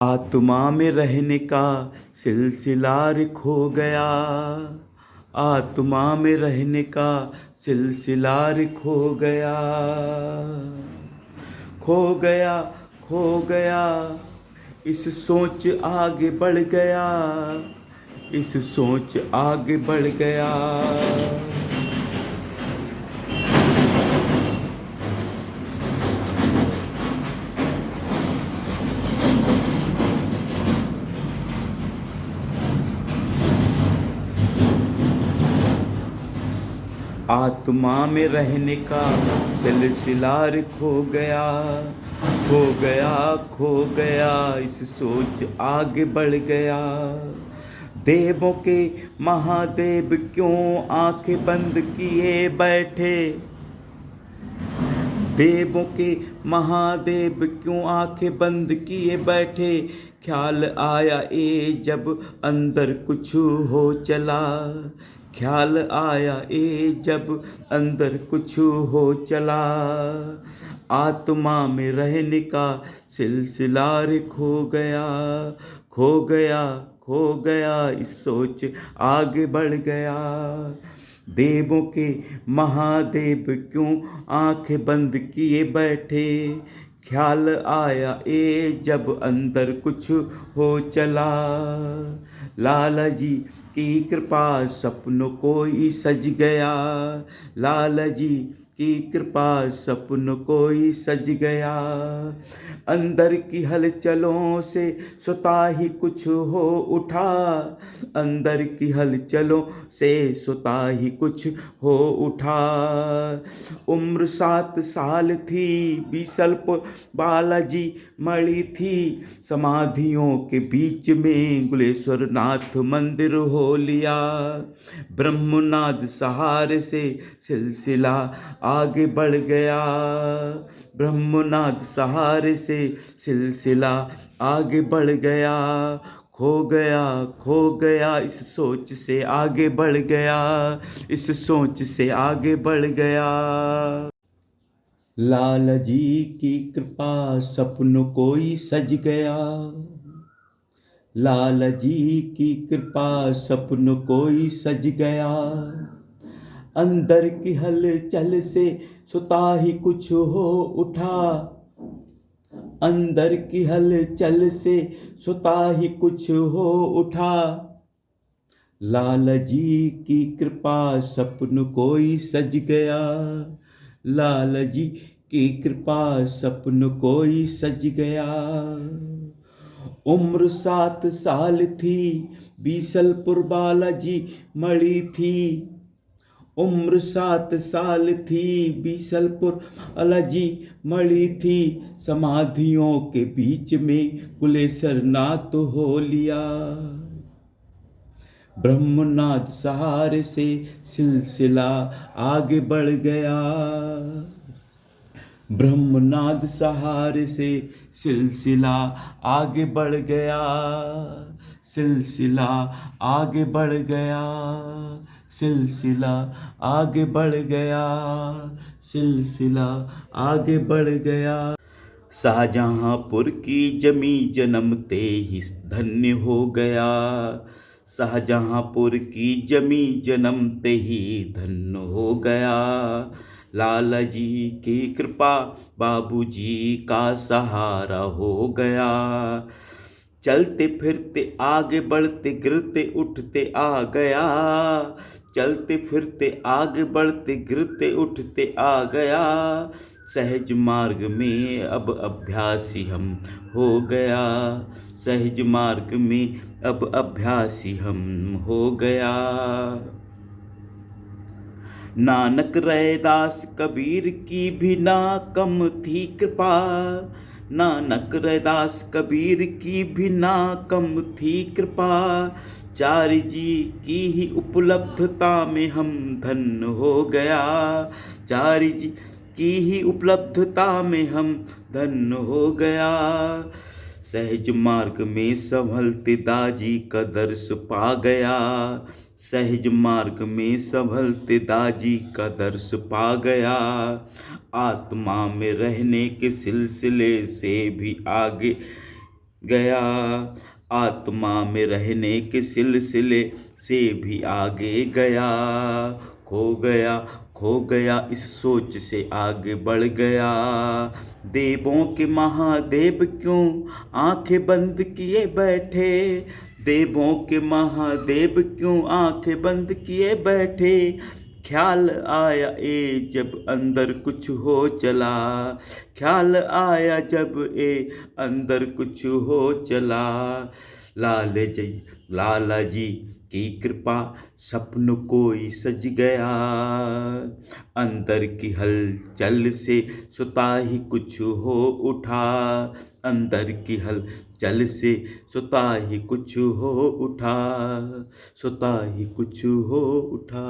आत्मा में रहने का सिलसिला रे खो गया। आत्मा में रहने का सिलसिला रे खो गया। खो गया, खो गया, इस सोच आगे बढ़ गया। इस सोच आगे बढ़ गया। आत्मा में रहने का सिलसिला रे खो गया। खो गया, खो गया, इस सोच आगे बढ़ गया। देवों के महादेव क्यों आंखें बंद किए बैठे। देवों के महादेव क्यों आंखें बंद किए बैठे। ख्याल आया जब अंदर कुछ हो चला। ख्याल आया जब अंदर कुछ हो चला। आत्मा में रहने का सिलसिला रे खो गया। खो गया, खो गया, इस सोच आगे बढ़ गया। देवों के महादेव क्यों आंखें बंद किए बैठे। ख्याल आया जब अंदर कुछ हो चला। लाला जी की कृपा सपनों कोई सज गया। लाला जी की कृपा सपन कोई सज गया। अंदर की हलचलों से स्वता ही कुछ हो उठा। अंदर की हलचलों से स्वता ही कुछ हो उठा। उम्र 7 साल थी, बीसल्प बालाजी मड़ी थी। समाधियों के बीच में गुलेश्वर नाथ मंदिर हो लिया। ब्रह्मनाद सहारे से सिलसिला आगे बढ़ गया। ब्रह्मनाद सहारे से सिलसिला आगे बढ़ गया। खो गया, खो गया, इस सोच से आगे बढ़ गया। इस सोच से आगे बढ़ गया। लाला जी की कृपा सपनों कोई सज गया। लाला जी की कृपा सपनों कोई सज गया। अंदर की हलचल से स्वता ही कुछ हो उठा। अंदर की हलचल से स्वता ही कुछ हो उठा। लाला जी की कृपा सपन कोई सज गया। लाला जी की कृपा सपन कोई सज गया। उम्र 7 साल थी, बीसलपुर बालाजी मड़ी थी। उम्र 7 साल थी, बीसलपुर बालाजी मड़ी थी। समाधियों के बीच में कुलेश्वर नाथ हो लिया। ब्रह्मनाद सहारे से सिलसिला आगे बढ़ गया। ब्रह्मनाद सहारे से सिलसिला आगे बढ़ गया। सिलसिला आगे बढ़ गया। सिलसिला आगे बढ़ गया। सिलसिला आगे बढ़ गया। शाहजहांपुर की जमी जन्मते ही धन्य हो गया। शाहजहांपुर की जमी जन्मते ही धन्य हो गया। लाला जी की कृपा बाबूजी का सहारा हो गया। चलते फिरते आगे बढ़ते गिरते उठते आ गया। चलते फिरते आगे बढ़ते गिरते उठते आ गया। सहज मार्ग में अब अभ्यासी हम हो गया। सहज मार्ग में अब अभ्यासी हम हो गया। नानक रैदास कबीर की भी ना कम थी कृपा। नानक रैदास कबीर की भी ना कम थी कृपा। चार जी की ही उपलब्धता में हम धन्य हो गया। चार जी की ही उपलब्धता में हम धन्य हो गया। सहज मार्ग में संभलते दाजी का दर्श पा गया। सहज मार्ग में संभलते दाजी का दर्श पा गया। आत्मा में रहने के सिलसिले से भी आगे गया। आत्मा में रहने के सिलसिले से भी आगे गया। खो गया खो गया इस सोच से आगे बढ़ गया। देवों के महादेव क्यों आंखें बंद किए बैठे। देवों के महादेव क्यों आंखें बंद किए बैठे। ख्याल आया जब अंदर कुछ हो चला। ख्याल आया जब अंदर कुछ हो चला। लाल जी लाला जी की कृपा सपन कोई सज गया। अंदर की हलचल से सुता ही कुछ हो उठा। अंदर की हलचल से सुता ही कुछ हो उठा। सुता ही कुछ हो उठा।